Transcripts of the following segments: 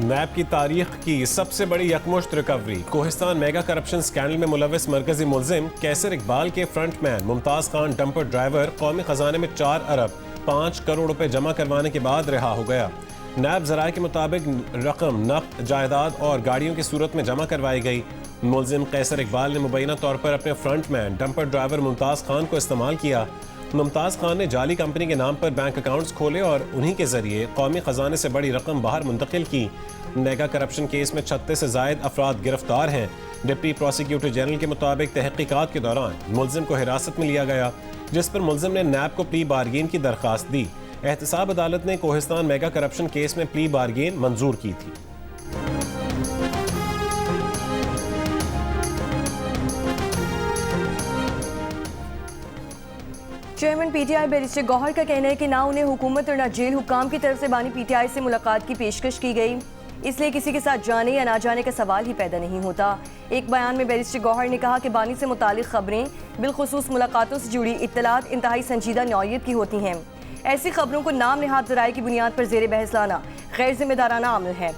नैब की तारीख की सबसे बड़ी यकमुश्त recovery. Kohistan mega corruption scandal में मुलविस मरकजी मुलजिम कैसर इकबाल के frontman Mumtaz Khan dumper driver कौमी खजाने में 4 अरब 5 करोड़ रुपए जमा करवाने के बाद रिहा हो गया। नैब जराये के मुताबिक रकम नक़द, जायदाद और गाड़ियों की सूरत में जमा करवाई गई। मुलजिम कैसर इकबाल ने मुबैना तौर पर अपने frontman dumper driver Mumtaz Khan को इस्तेमाल किया। मुमताज खान ने जाली कंपनी के नाम पर बैंक अकाउंट्स खोले और उन्हीं के जरिए कौमी खजाने से बड़ी रकम बाहर मुंतकिल की। मेगा करप्शन केस में 36 से जायद अफराद गिरफ्तार हैं। डिप्टी प्रोसिक्यूटर जनरल के मुताबिक तहकीकात के दौरान मुलजिम को हिरासत में लिया गया, जिस पर मुलजिम ने नैब को प्ली बारगेन की दरख्वास्त दी। एहतसाब अदालत ने कोहिस्तान मेगा करप्शन केस में प्ली बारगेन मंजूर की थी। चेयरमैन पीटीआई बैरिस्टर गौहर का कहना है कि ना उन्हें हुकूमत और ना जेल हुक्काम की तरफ से बानी पीटीआई से मुलाकात की पेशकश की गई, इसलिए किसी के साथ जाने या ना जाने का सवाल ही पैदा नहीं होता। एक बयान में बैरिस्टर गौहर ने कहा कि बानी से मुतालिक खबरें, बिलखुसूस मुलाकातों से जुड़ी इत्तलात इंतहाई संजीदा नौइयत की होती हैं। ऐसी खबरों को नाम नेहाद ज़राए की बुनियाद पर ज़ेर बहस लाना गैर जिम्मेदाराना अमल है।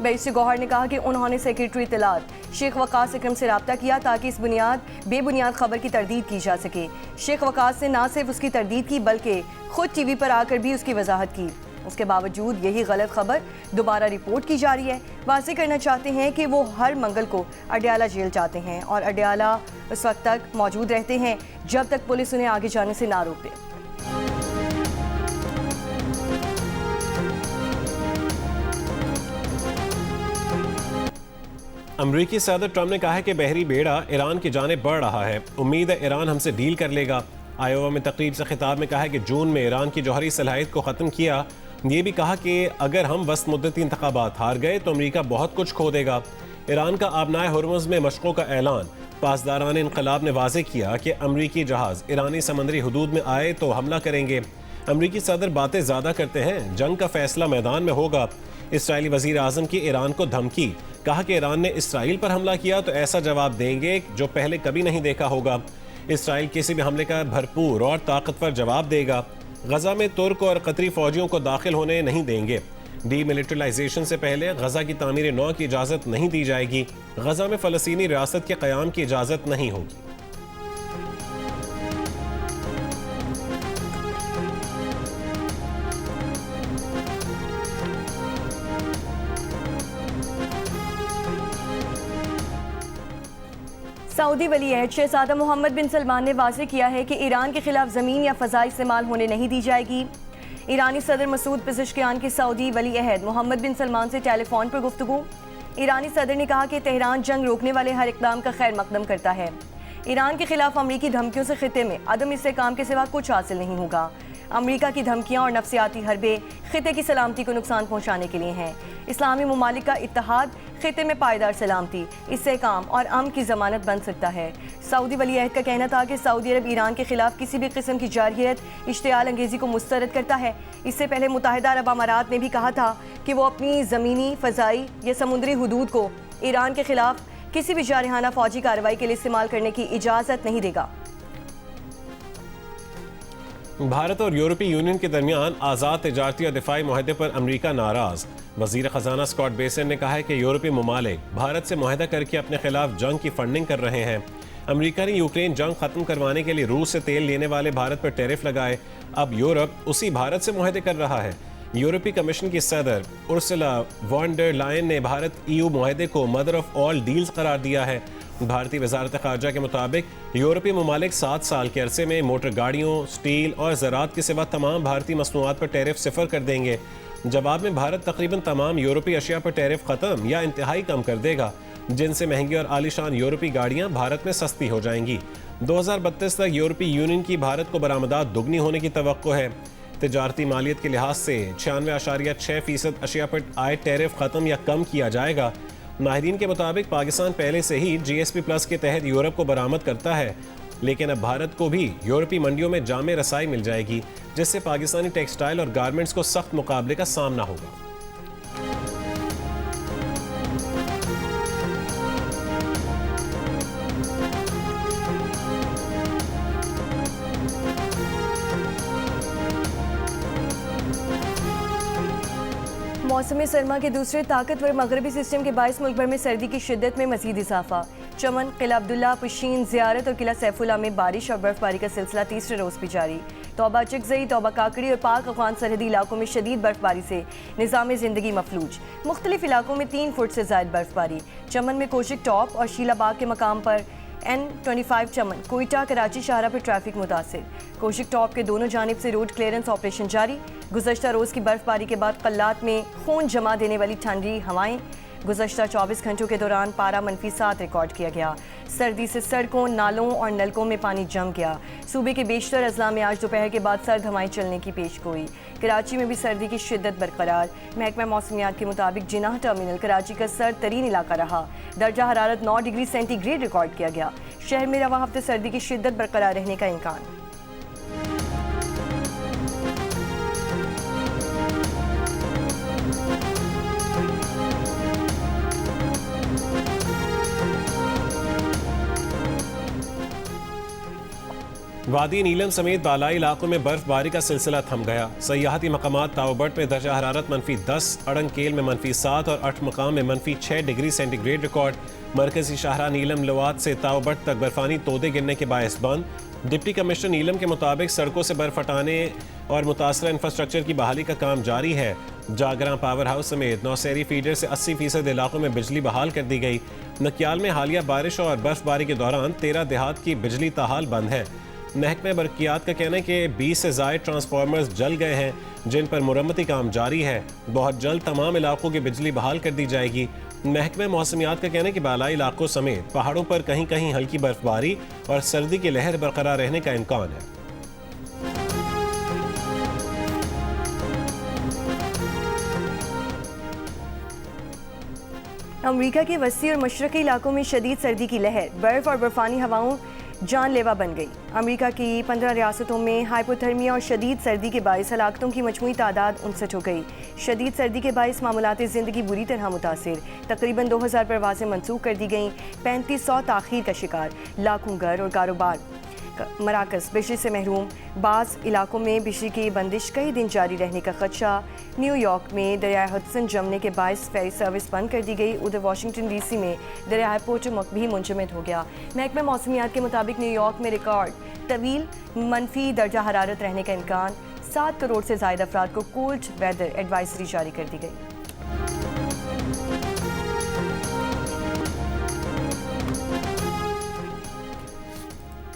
बैरिस्टर गौहर ने कहा कि उन्होंने सेक्रेटरी इत्तलात शेख वकास अकरम से रब्ता किया ताकि इस बेबुनियाद खबर की तरदीद की जा सके। शेख वकास ने न सिर्फ उसकी तरदीद की बल्कि खुद टीवी पर आकर भी उसकी वजाहत की। उसके बावजूद यही गलत खबर दोबारा रिपोर्ट की जा रही है। वाज़ेह करना चाहते हैं कि वो हर मंगल को अडयाला जेल जाते हैं और अडयाला उस वक्त तक मौजूद रहते हैं जब तक पुलिस उन्हें आगे जाने से ना रोक दे। अमरीकी सदर ट्रंप ने कहा है कि बहरी बेड़ा ईरान की जानिब बढ़ रहा है। उम्मीद है ईरान हमसे डील कर लेगा। आयोवा में तकरीब से खिताब में कहा है कि जून में ईरान की जौहरी सलाहियत को ख़त्म किया। ये भी कहा कि अगर हम वस्त मुद्दती इंतखाबात हार गए तो अमरीका बहुत कुछ खो देगा। ईरान का आबनाए हुर्मुज़ में मशक़ों का ऐलान। पासदारान इनकलाब ने वाज़ेह किया कि अमरीकी जहाज़ ईरानी समंदरी हदूद में आए तो हमला करेंगे। अमरीकी सदर बातें ज़्यादा करते हैं, जंग का फैसला मैदान में होगा। इसराइली वज़ीर आज़म की ईरान को धमकी। कहा कि ईरान ने इसराइल पर हमला किया तो ऐसा जवाब देंगे जो पहले कभी नहीं देखा होगा। इसराइल किसी भी हमले का भरपूर और ताकतवर जवाब देगा। गजा में तुर्क और कतरी फौजियों को दाखिल होने नहीं देंगे। डीमिलिटराइजेशन से पहले गजा की तामीर नौ की इजाज़त नहीं दी जाएगी। गजा में फ़लस्तीनी रियासत के क़याम की इजाज़त नहीं होगी। सऊदी वली अहद शहजादा मोहम्मद बिन सलमान ने वाज़ेह किया है कि ईरान के खिलाफ ज़मीन या फ़ज़ा इस्तेमाल होने नहीं दी जाएगी। ईरानी सदर मसूद पेज़ेश्कियान की सऊदी वली अहद मोहम्मद बिन सलमान से टेलीफोन पर गुफ्तगू। ईरानी सदर ने कहा कि तेहरान जंग रोकने वाले हर इक़दाम का खैर मकदम करता है। ईरान के खिलाफ अमरीकी धमकियों से खिते में अदम इस्तेहकाम के सिवा कुछ हासिल नहीं होगा। अमरीका की धमकियाँ और नफसियाती हरबे खिते की सलामती को नुकसान पहुँचाने के लिए हैं। इस्लामी ममालिक का इत्तेहाद खिते में पायदार सलामती, इस्तेहकाम और अमन की ज़मानत बन सकता है। सऊदी वली अहद का कहना था कि सऊदी अरब ईरान के खिलाफ किसी भी किस्म की जारहियत, इश्तियाल अंगेज़ी को मुस्तरद करता है। इससे पहले मुत्तहिदा अरब अमारात ने भी कहा था कि वो अपनी ज़मीनी, फ़ज़ाई या समुद्री हदूद को ईरान के खिलाफ किसी भी जारहाना फ़ौजी कार्रवाई के लिए इस्तेमाल करने की इजाज़त नहीं देगा। भारत और यूरोपीय यूनियन के दरमियान आज़ाद तिजारती और दिफाई मुआहदे पर अमरीका नाराज़। वज़ीर ख़जाना स्कॉट बेसन ने कहा है कि यूरोपीय ममालिक भारत से मुआहदा करके अपने खिलाफ जंग की फंडिंग कर रहे हैं। अमरीका ने यूक्रेन जंग ख़त्म करवाने के लिए रूस से तेल लेने वाले भारत पर टैरिफ लगाए। अब यूरोप उसी भारत से मुआहदे कर रहा है। यूरोपीय कमीशन की सदर उर्सुला वॉन डर लायन ने भारत EU मुआहदे को मदर ऑफ ऑल डील्स करार दिया है। भारतीय वजारत ख़ारजा के मुताबिक यूरोपीय ममालिक 7 साल के अरसे में मोटर गाड़ियों, स्टील और ज़राअत के सिवा तमाम भारतीय मसनूआत पर टैरिफ सिफर कर देंगे। जवाब में भारत तकरीबन तमाम यूरोपीय अशिया पर टैरिफ ख़त्म या इंतहाई कम कर देगा, जिनसे महंगी और आलीशान यूरोपीय गाड़ियाँ भारत में सस्ती हो जाएंगी। 2032 तक यूरोपीय यूनियन की भारत को बरामदात दुगनी होने की तवक्को है। तिजारती मालियत के लिहाज से 96.6% अशिया पर आए टैरिफ ख़त्म या कम किया जाएगा। माहिरीन के मुताबिक पाकिस्तान पहले से ही GSP प्लस के तहत यूरोप को बरामद करता है, लेकिन अब भारत को भी यूरोपीय मंडियों में जामे रसाई मिल जाएगी, जिससे पाकिस्तानी टेक्सटाइल और गारमेंट्स को सख्त मुकाबले का सामना होगा। मौसम सरमा के दूसरे ताकतवर मगरबी सिस्टम के बायस मुल्क भर में सर्दी की शिद्दत में मजीद इजाफा। चमन, किला अब्दुल्ला, पुशीन, ज़ियारत और किला सैफुल्ला में बारिश और बर्फबारी का सिलसिला तीसरे रोज भी जारी। तौबा चिकजई, तौबा काकड़ी और पाक अफगान सरहदी इलाकों में शदीद बर्फबारी से निज़ाम ज़िंदगी मफलूज। मुख्तलिफ इलाकों में 3 फुट से ज़ायद बर्फबारी। चमन में कोशिक टॉप और शीलाबाग के मकाम पर N25 चमन, कोयटा कराची शाहरा पर ट्रैफिक मुतासिर। कोशिक टॉप के दोनों जानिब से रोड क्लियरेंस ऑपरेशन जारी। गुज़श्ता रोज़ की बर्फबारी के बाद कल्लात में खून जमा देने वाली ठंडी हवाएं। गुज़श्ता 24 घंटों के दौरान पारा -7 रिकॉर्ड किया गया। सर्दी से सड़कों, नालों और नलकों में पानी जम गया। सूबे के बेशतर अजला में आज दोपहर के बाद सर्द हवाएं चलने की पेशगोई। कराची में भी सर्दी की शिद्दत बरकरार। महकमा मौसमियात के मुताबिक जिनाह टर्मिनल कराची का सर्द तरीन इलाका रहा। दर्जा हरारत 9 डिग्री सेंटीग्रेड रिकॉर्ड किया गया। शहर में रवा हफ्ते सर्दी की शिद्दत बरकरार रहने का इम्कान। वादी नीलम समेत बालाई इलाकों में बर्फबारी का सिलसिला थम गया। सयाहती मकामात ताओबट में दर्जा हरारत -10, अड़ंगकेल में -7 और अठमकाम में -6 डिग्री सेंटीग्रेड रिकॉर्ड। मरकजी शाहरा नीलम लवात से ताओबट तक बर्फानी तोदे गिरने के बायस बंद। डिप्टी कमिश्नर नीलम के मुताबिक सड़कों से बर्फ हटाने और मुतासरा इंफ्रास्ट्रक्चर की बहाली का काम जारी है। जागरा पावर हाउस समेत नौसेरी फीडर से 80% इलाकों में बिजली बहाल कर दी गई। नकियाल में हालिया बारिश और बर्फबारी के दौरान 13 देहात की बिजली ताहाल बंद है। महकमे बरकियात का कहना है कि 20 से ज़ायद ट्रांसफार्मर्स जल गए हैं, जिन पर मुरम्मती काम जारी है। बहुत जल्द तमाम इलाकों की बिजली बहाल कर दी जाएगी। महकमे मौसमियात का कहना है कि बालाई इलाकों समेत पहाड़ों पर कहीं कहीं हल्की बर्फबारी और सर्दी की लहर बरकरार रहने का इम्कान है। अमरीका के वसी और मशरकी इलाकों में शदीद सर्दी की लहर, बर्फ और बर्फानी हवाओं जानलेवा बन गई। अमेरिका की 15 रियासतों में हाइपोथर्मिया और शदीद सर्दी के बायस हलाकतों की मजमूई तादाद 59 हो गई। शदीद सर्दी के बायस मामूलात ज़िंदगी बुरी तरह मुतासिर। तकरीबन 2000 परवाजें मनसूख कर दी गईं। 3500 ताख़ीर का शिकार। लाखों घर और कारोबार मराकज़ बिजली से महरूम। बाज़ इलाकों में बिजली की बंदिश कई दिन जारी रहने का खदशा। न्यूयॉर्क में दरियाए हडसन जमने के बायस फेरी सर्विस बंद कर दी गई। उधर वाशिंगटन DC में दरियाए पोटोमक भी मुंजमद हो गया। महकमा मौसमियात के मुताबिक न्यूयॉर्क में रिकॉर्ड तवील मनफी दर्जा हरारत रहने का इम्कान। 7 करोड़ से ज़ायद अफराद को कोल्ड वेदर एडवाइजरी जारी कर दी गई।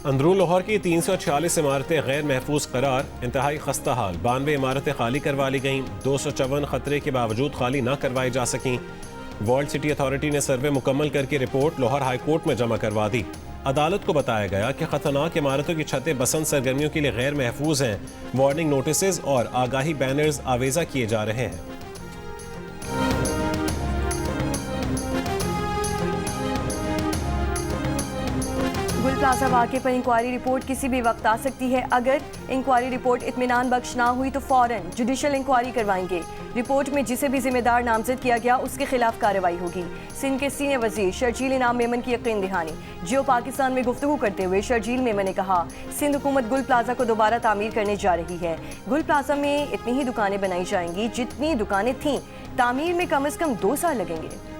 अंदरून लाहौर की 346 इमारतें गैर महफूज करार, इंतहाई खस्ता हाल। 92 इमारतें खाली करवा ली गईं। 254 खतरे के बावजूद खाली ना करवाई जा सकीं। वर्ल्ड सिटी अथॉरिटी ने सर्वे मुकम्मल करके रिपोर्ट लाहौर हाई कोर्ट में जमा करवा दी। अदालत को बताया गया कि खतरनाक इमारतों की छतें बसंत सरगर्मियों के लिए गैर महफूज हैं। वार्निंग नोटिस और आगाही बैनर्स आवेजा किए जा रहे हैं। गुल प्लाजा वाक़े पर इंक्वायरी रिपोर्ट किसी भी वक्त आ सकती है। अगर इंक्वायरी रिपोर्ट इत्मीनान बख्श ना हुई तो फ़ौरन जुडिशल इंक्वायरी करवाएंगे। रिपोर्ट में जिसे भी जिम्मेदार नामजद किया गया उसके खिलाफ कार्रवाई होगी। सिंध के सीनियर वजीर शर्जील इनाम मेमन की यकीन दहानी। जियो पाकिस्तान में गुफ्तगू करते हुए शर्जील मेमन ने कहा, सिंध हुकूमत गुल प्लाजा को दोबारा तामीर करने जा रही है। गुल प्लाजा में इतनी ही दुकानें बनाई जाएंगी जितनी दुकानें थीं। तामीर में कम से कम 2 साल लगेंगे।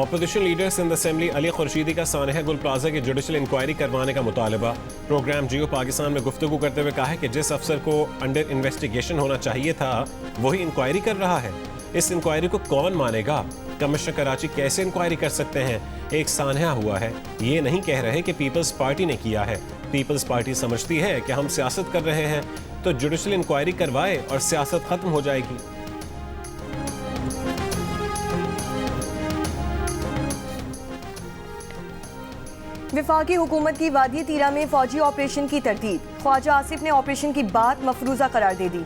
Opposition leaders in the assembly Ali Khurshidi का सानहा गुल प्लाजा की जुडिशल इंक्वायरी करवाने का मुतालबा। प्रोग्राम जियो पाकिस्तान में गुफ्तगू करते हुए कहा है कि जिस अफसर को अंडर इन्वेस्टिगेशन होना चाहिए था वही इंक्वायरी कर रहा है। इस इंक्वायरी को कौन मानेगा? कमिश्नर कराची कैसे इंक्वायरी कर सकते हैं? एक सानहा हुआ है, ये नहीं कह रहे कि पीपल्स पार्टी ने किया है। पीपल्स पार्टी समझती है कि हम सियासत कर रहे हैं तो जुडिशल इंक्वायरी करवाए और सियासत खत्म हो जाएगी। वफाकी हुकूमत की वादी तीरा में फौजी ऑपरेशन की तरतीब। ख्वाजा आसिफ ने ऑपरेशन की बात मफरूजा करार दे दी।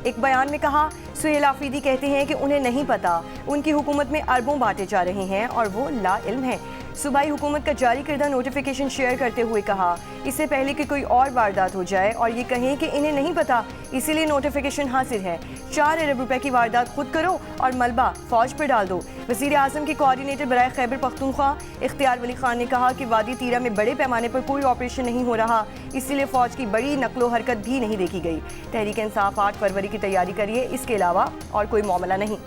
एक बयान में कहा, सुहेल आफरीदी कहते हैं कि उन्हें नहीं पता, उनकी हुकूमत में अरबों बांटे जा रहे हैं और वो ला इल्म है। सूबाई हुकूमत का जारी करदा नोटिफिकेशन शेयर करते हुए कहा, इससे पहले कि कोई और वारदात हो जाए और ये कहें कि इन्हें नहीं पता, इसीलिए नोटिफिकेशन हासिल है। 4 अरब रुपए की वारदात खुद करो और मलबा फौज पर डाल दो। वज़ीर आज़म के कोऑर्डिनेटर बराए खैबर पख्तूनख्वा इख्तियार वली खान ने कहा कि वादी तीरा में बड़े पैमाने पर कोई ऑपरेशन नहीं हो रहा, इसीलिए फौज की बड़ी नकलो हरकत भी नहीं देखी गई। तहरीक इंसाफ 8 फरवरी की तैयारी करिए, इसके अलावा और कोई मामला नहीं।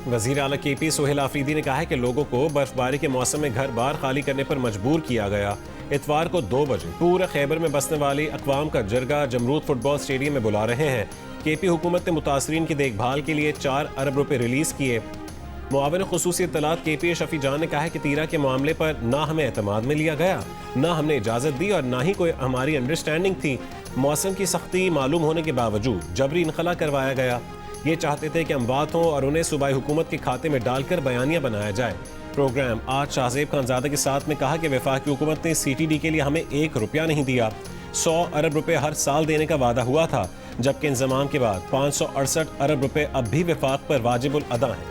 वज़ीर आला KP सोहेल आफरीदी ने कहा है कि लोगों को बर्फबारी के मौसम में घर बार खाली करने पर मजबूर किया गया। इतवार को 2 बजे पूरे खैबर में बसने वाली अक़वाम का जरगा जमरूद फुटबॉल स्टेडियम में बुला रहे हैं। KP हुकूमत ने मुतासरीन की देखभाल के लिए 4 अरब रुपए रिलीज़ किए। मुआविन खुसूसी इत्तलात KP शफी जान ने कहा है कि तीरा के मामले पर ना हमें एतमाद में लिया गया, ना हमने इजाज़त दी और ना ही कोई हमारी अंडरस्टैंडिंग थी। मौसम की सख्ती मालूम होने के बावजूद जबरी इनखला करवाया गया। ये चाहते थे कि अमवात हों और उन्हें सूबाई हुकूमत के खाते में डालकर बयानिया बनाया जाए। प्रोग्राम आज शाहजेब खानजादा के साथ में कहा कि वफाकी हुकूमत ने CTD के लिए हमें 1 रुपया नहीं दिया। 100 अरब रुपए हर साल देने का वादा हुआ था, जबकि इंजमाम के बाद 568 अरब रुपए अब भी वफाक पर वाजिबुल अदा हैं।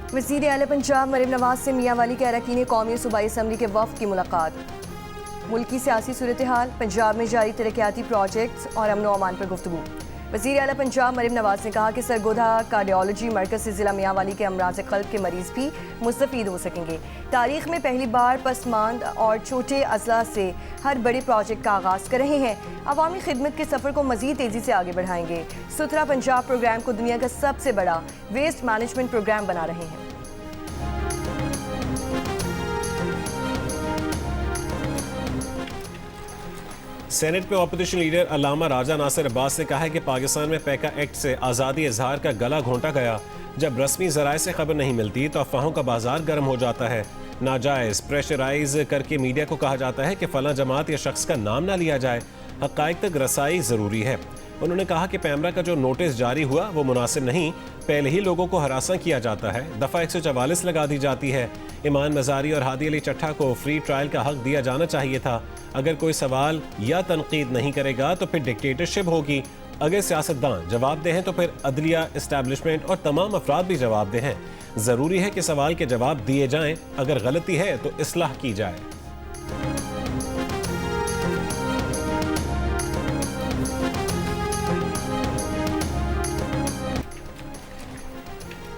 वज़ीर आला पंजाब मरीम नवाज से मियाँ वाली के अरकान कौमी सूबाई असम्बली के वफ़द की मुलाकात। मुल्की सियासी सूरत हाल, पंजाब में जारी तरक्याती प्रोजेक्ट्स और अमन व अमान पर गुफ्तगू। वज़ीर आला पंजाब मरीम नवाज ने कहा कि सरगोधा कार्डियोलॉजी मरकज़ से ज़िला मियाँ वाली के अमराज़ क़ल्ब के मरीज़ भी मुस्तफ़ीद हो सकेंगे। तारीख़ में पहली बार पसमानद और छोटे अज़ला से हर बड़े प्रोजेक्ट का आगाज़ कर रहे हैं। अवामी खिदमत के सफ़र को मज़ीद तेज़ी से आगे बढ़ाएंगे। सुथरा पंजाब प्रोग्राम को दुनिया का सबसे बड़ा वेस्ट मैनेजमेंट प्रोग्राम बना रहे हैं। सेनेट में अपोजिशन लीडर अल्लामा राजा नासिर अब्बास ने कहा है कि पाकिस्तान में पैका एक्ट से आज़ादी इजहार का गला घोंटा गया। जब रस्मी ज़राए से खबर नहीं मिलती तो अफवाहों का बाजार गर्म हो जाता है। नाजायज़ प्रेशराइज करके मीडिया को कहा जाता है कि फ़लाँ जमात या शख्स का नाम ना लिया जाए। हक़ाइक़ तक रसाई ज़रूरी है। उन्होंने कहा कि पैमरा का जो नोटिस जारी हुआ वो मुनासिब नहीं, पहले ही लोगों को हरासा किया जाता है। दफ़ा 144 लगा दी जाती है। ईमान मज़ारी और हादी अली चट्ठा को फ्री ट्रायल का हक दिया जाना चाहिए था। अगर कोई सवाल या तनकीद नहीं करेगा तो फिर डिक्टेटरशिप होगी। अगर सियासतदान जवाबदेह हैं तो फिर अदलिया, इस्टेब्लिशमेंट और तमाम अफराद भी जवाबदेह हैं। ज़रूरी है कि सवाल के जवाब दिए जाएं। अगर गलती है तो इस्लाह की जाए।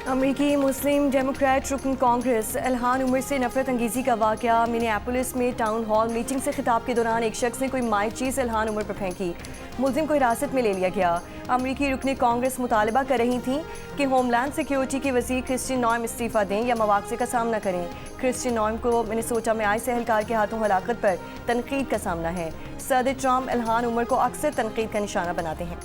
अमरीकी मुस्लिम डेमोक्रेट रुकन कांग्रेस इल्हान उमर से नफरत अंगेजी का वाक़या। मिनियापोलिस में टाउन हॉल मीटिंग से खिताब के दौरान एक शख्स ने कोई माइक चीज़ इल्हान उमर पर फेंकी। मुलजिम को हिरासत में ले लिया गया। अमरीकी रुकन कांग्रेस मुतालबा कर रही थी कि होमलैंड सिक्योरिटी के वज़ीर क्रिस्टियन नॉयम इस्तीफ़ा दें या मवाक़से का सामना करें। क्रिस्टियन नॉयम को मिनेसोटा में आए एहलकार के हाथों हलाकत पर तनकीद का सामना है। सदर ट्रम्प इल्हान उमर को अक्सर तनकीद का निशाना बनाते हैं।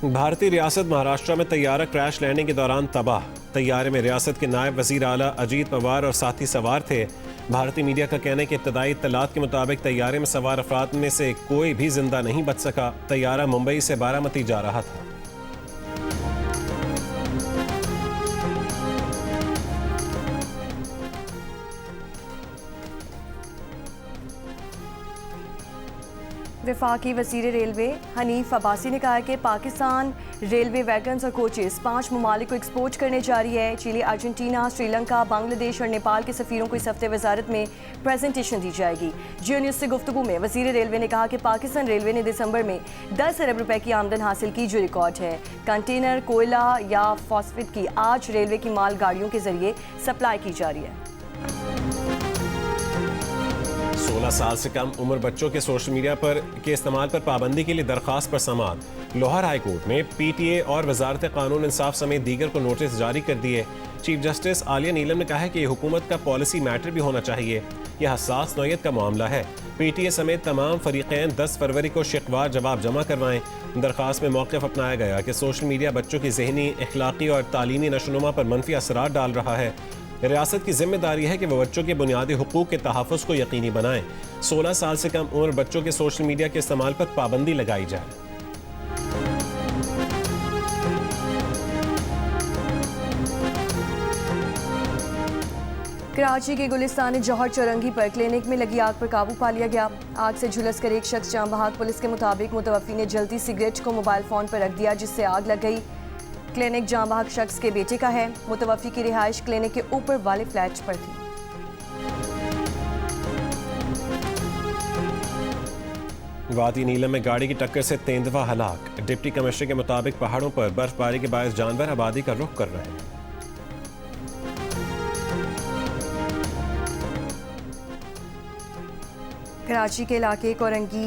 भारतीय रियासत महाराष्ट्र में तैयारा क्रैश लैंडिंग के दौरान तबाह। तैयारे में रियासत के नायब वज़ीर आला अजीत पवार और साथी सवार थे। भारतीय मीडिया का कहना है कि इब्तदाई इत्तलात के मुताबिक तैयारे में सवार अफराद में से कोई भी जिंदा नहीं बच सका। तैयारा मुंबई से बारामती जा रहा था। वफाकी वज़ीर रेलवे हनीफ अब्बासी ने कहा है कि पाकिस्तान रेलवे वैगन्स और कोचेस 5 ममालिक को एक्सपोर्ट करने जा रही है। चिली, अर्जेंटीना, श्रीलंका, बांग्लादेश और नेपाल के सफ़ीरों को इस हफ्ते वजारत में प्रेजेंटेशन दी जाएगी। जियो न्यूज़ से गुफ्तगू में वज़ीर रेलवे ने कहा कि पाकिस्तान रेलवे ने दिसंबर में 10 अरब रुपए की आमदन हासिल की, जो रिकॉर्ड है। कंटेनर, कोयला या फॉस्फेट की आज रेलवे की माल गाड़ियों के जरिए सप्लाई की जा रही है। 16 साल से कम उम्र बच्चों के सोशल मीडिया के इस्तेमाल पर पाबंदी के लिए दरखास्त पर समाअत। लाहौर हाई कोर्ट ने PTA और वजारत कानून इंसाफ समेत दीगर को नोटिस जारी कर दिए। चीफ जस्टिस आलिया नीलम ने कहा है कि यह हुकूमत का पॉलिसी मैटर भी होना चाहिए। यह हसास नौयत का मामला है। PTA समेत तमाम फरीक़ैन 10 फरवरी को शिकवार जवाब जमा करवाएं। दरखास्त में मौक़िफ़ अपनाया गया कि सोशल मीडिया बच्चों की ज़हनी, इखलाक़ी और तालीमी नशोनुमा पर मनफी असरार डाल रहा है। रियासत की जिम्मेदारी है कि वो बच्चों के बुनियादी हुकूक के तहफ़्फ़ुज़ को यकीनी बनाएं। 16 साल से कम उम्र बच्चों के सोशल मीडिया के इस्तेमाल पर पाबंदी लगाई जाए। कराची के गुलिस्तान जौहर चौरंगी पर क्लिनिक में लगी आग पर काबू पा लिया गया। आग से झुलस कर एक शख्स जान बहक। पुलिस के मुताबिक मुतवफ़ी ने जलती सिगरेट को मोबाइल फ़ोन पर रख दिया, जिससे आग लग गई। क्लिनिक जान बहक शख्स के बेटे का है। मुतवफ़ी की रिहाइश क्लिनिक के ऊपर वाले फ्लैट पर थी। वादी नीलम में गाड़ी की टक्कर से तेंदुआ हलाक। डिप्टी कमिश्नर के मुताबिक पहाड़ों पर बर्फबारी के बायस जानवर आबादी का रुख कर रहे हैं। कराची के इलाके कोरंगी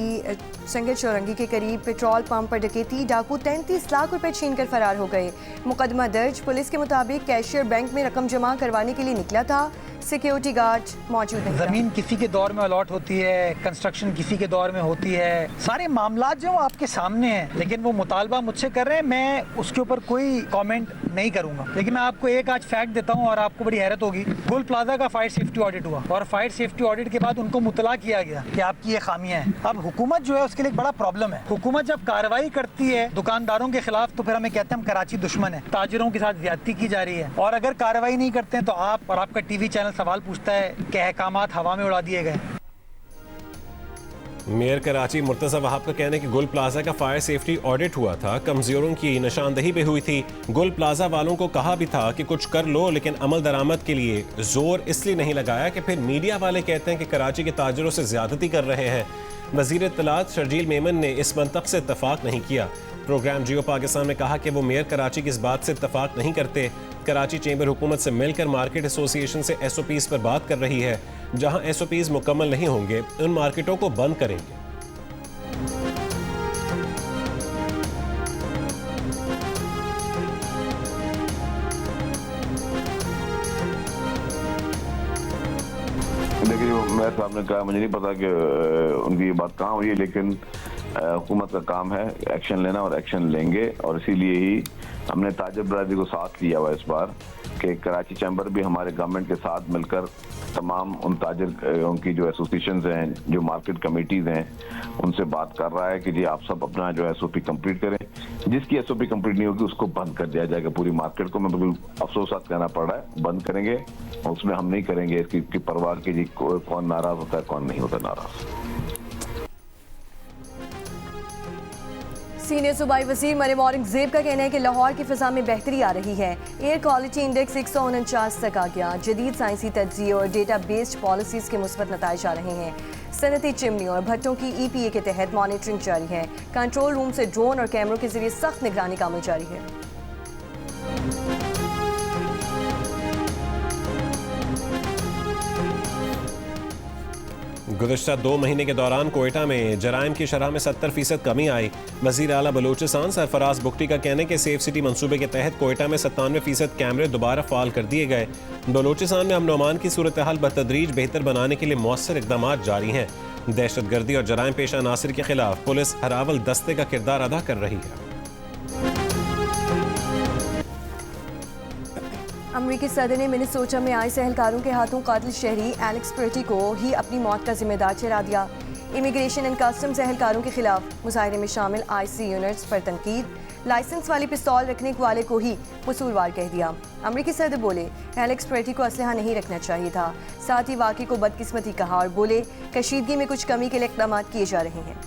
संगत चौरंगी के करीब पेट्रोल पंप पर डकैती। डाकू 33 लाख रुपए छीनकर फरार हो गए। मुकदमा दर्ज। पुलिस के मुताबिक कैशियर बैंक में रकम जमा करवाने के लिए निकला था। सिक्योरिटी गार्ड मौजूद नहीं था। जमीन किसी के दौर में अलॉट होती है, कंस्ट्रक्शन किसी के दौर में होती है, सारे मामला जो आपके सामने हैं, लेकिन वो मुतालबा मुझसे कर रहे हैं, मैं उसके ऊपर कोई कमेंट नहीं करूंगा। लेकिन मैं आपको एक आज फैक्ट देता हूं और आपको बड़ी हैरत होगी। गुल प्लाजा का फायर सेफ्टी ऑडिट हुआ और फायर सेफ्टी ऑडिट के बाद उनको मुतला किया गया कि आपकी ये खामियां हैं। अब हुकूमत जो है उसके लिए एक बड़ा प्रॉब्लम है। हुकूमत जब कार्रवाई करती है दुकानदारों के खिलाफ तो फिर हमें कहते हैं हम कराची दुश्मन है, ताजिरों के साथ ज्यादती की जा रही है। और अगर कार्रवाई नहीं करते हैं तो आप और आपका टीवी चैनल सवाल पूछता है कि अहकामात हवा में उड़ा दिए गए। मेयर कराची मुर्तज़ा वहाब का कहना है कि गुल प्लाजा का फायर सेफ्टी ऑडिट हुआ था, कमजोरों की निशानदही पे हुई थी। गुल प्लाजा वालों को कहा भी था कि कुछ कर लो, लेकिन अमल दरामद के लिए जोर इसलिए नहीं लगाया कि फिर मीडिया वाले कहते हैं कि कराची के ताजिरों से ज्यादती कर रहे हैं। वजीर इत्तलात शर्जील मेमन ने इस मंतक से इत्तफाक नहीं किया। प्रोग्राम जियो पाकिस्तान ने कहा कि वो मेयर कराची की इस बात से इत्तफाक नहीं करते। कराची चेंबर हुकूमत से मिलकर मार्केट एसोसिएशन से SOPs पर बात कर रही है। जहां SOPs मुकम्मल नहीं होंगे उन मार्केटों को बंद करेंगे। देखिए मेयर साहब ने कहा, मुझे नहीं पता कि उनकी ये बात कहाँ हुई है, लेकिन हुकूमत का काम है एक्शन लेना और एक्शन लेंगे। और इसीलिए ही हमने ताजिर बरादरी को साथ लिया हुआ इस बार कि कराची चैम्बर भी हमारे गवर्नमेंट के साथ मिलकर तमाम उन ताजिर उनकी जो एसोसिएशंस हैं, जो मार्केट कमेटीज़ हैं, उनसे बात कर रहा है कि जी आप सब अपना जो SOP कंप्लीट करें। जिसकी SOP कंप्लीट नहीं होगी उसको बंद कर दिया जाएगा। पूरी मार्केट को मैं बिल्कुल अफसोस साथ कहना पड़ रहा है, बंद करेंगे। और उसमें हम नहीं करेंगे इसकी परवाह की जी कौन नाराज होता है कौन नहीं होता नाराज। सीनियर सूबाई वजीर मरियम औरंगजेब का कहना है कि लाहौर की फिजा में बेहतरी आ रही है। एयर क्वालिटी इंडेक्स 149 तक आ गया। जदीद साइंसी तज्जिए और डेटा बेस्ड पॉलिसीज के मुस्बत नताइज आ रहे हैं। सनती चिमनी और भट्टों की EPA के तहत मॉनिटरिंग जारी है। कंट्रोल रूम से ड्रोन और कैमरों के जरिए सख्त निगरानी का अमल जारी है। गुज़श्ता 2 महीने के दौरान कोयटा में जराइम की शरह में 70% कमी आई। वज़ीर आला बलूचिस्तान सरफराज बुख्ती का कहना है कि सेफ सिटी मंसूबे के तहत कोयटा में 97% कैमरे दोबारा फाल कर दिए गए। बलूचिस्तान में अमन अमान की सूरत हाल बतदरीज बेहतर बनाने के लिए मौसर इक़दाम जारी हैं। दहशतगर्दी और जराइम पेशा अनासिर के खिलाफ पुलिस हरावल दस्ते का किरदार अदा कर रही है। अमरीकी सदर ने मिनेसोटा में आए सहलकारों के हाथों कातिल शहरी एलेक्स पर्टी को ही अपनी मौत का जिम्मेदार ठहरा दिया। इमिग्रेशन एंड कस्टम्स एहलकारों के खिलाफ मुजाहरे में शामिल IC यूनिट्स पर तनकीद। लाइसेंस वाली पिस्तौल रखने वाले को ही कसूरवार कह दिया। अमरीकी सदर बोले एलेक्स पर्टी को असलहा नहीं रखना चाहिए था। साथ ही वाक़ई को बदकिस्मती कहा और बोले कशीदगी में कुछ कमी के लिए इक़दाम किए जा रहे हैं।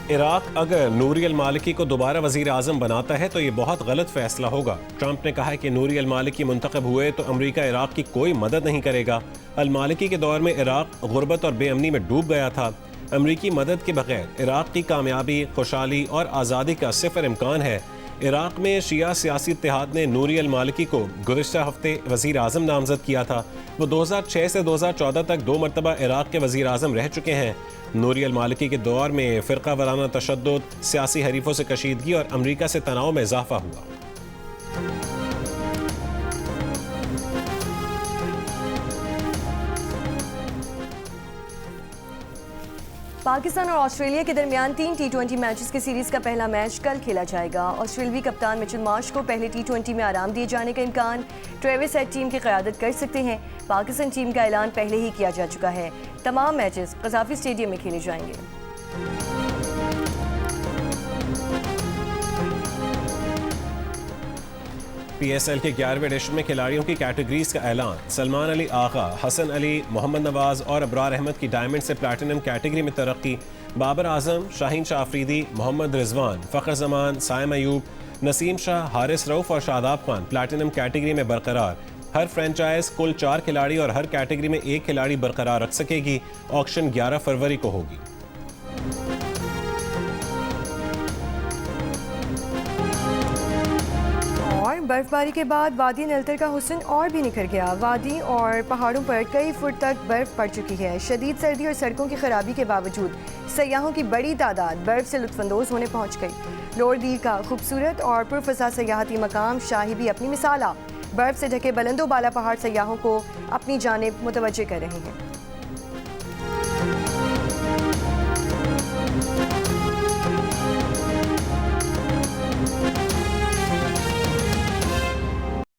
इराक अगर नूरी अल मालिकी को दोबारा वज़ीर आज़म बनाता है तो ये बहुत गलत फैसला होगा। ट्रंप ने कहा है कि नूरी अल मालिकी मुंतखब हुए तो अमरीका इराक की कोई मदद नहीं करेगा। अल मालिकी के दौर में इराक गुर्बत और बेअमनी में डूब गया था। अमरीकी मदद के बगैर इराक की कामयाबी, खुशहाली और आज़ादी का सिफर इम्कान है। इराक में शिया सियासी इत्तेहाद ने नूरी अल मालिकी को गुज़िश्ता हफ्ते वज़ीर आज़म नामज़द किया था। वो 2006 से 2014 तक 2 मरतबा इराक के वज़ीर आज़म रह चुके हैं। नूरी अल मालिकी के दौर में फ़िरका वाराना तशद्दुद, सियासी हरीफों से कशीदगी और अमरीका से तनाव में इजाफा हुआ। पाकिस्तान और ऑस्ट्रेलिया के दरमियान 3 T20 मैचेस की सीरीज का पहला मैच कल खेला जाएगा। ऑस्ट्रेलियावी कप्तान मिचेल मार्श को पहले T20 में आराम दिए जाने का इम्कान, ट्रेविस हेड टीम की क़यादत कर सकते हैं। पाकिस्तान टीम का ऐलान पहले ही किया जा चुका है। तमाम मैचेस क़ज़ाफ़ी स्टेडियम में खेले जाएंगे। PSL के 11वें एडिशन में खिलाड़ियों की कैटेगरीज का ऐलान। सलमान अली आगा, हसन अली, मोहम्मद नवाज और अबरार अहमद की डायमंड से प्लैटिनम कैटेगरी में तरक्की। बाबर आजम, शाहीन शाह अफरीदी, मोहम्मद रिजवान, फ़खर जमान, साइम अयूब, नसीम शाह, हारिस रऊफ और शादाब खान प्लैटिनम कैटेगरी में बरकरार। हर फ्रेंचाइज कुल 4 खिलाड़ी और हर कैटेगरी में 1 खिलाड़ी बरकरार रख सकेगी। ऑक्शन 11 फरवरी को होगी। और बर्फबारी के बाद वादी नलतर का हुस्न और भी निखर गया। वादी और पहाड़ों पर कई फुट तक बर्फ पड़ चुकी है। शदीद सर्दी और सड़कों की खराबी के बावजूद सयाहों की बड़ी तादाद बर्फ से लुत्फानंदोज होने पहुंच गई। लोअर दीर का खूबसूरत और पुरफसा सयाहती मकाम शाही भी अपनी मिसाल बर्फ से ढके बुलंदो बाला पहाड़ सयाहों को अपनी जानिब मुतवज्जे कर रहे हैं।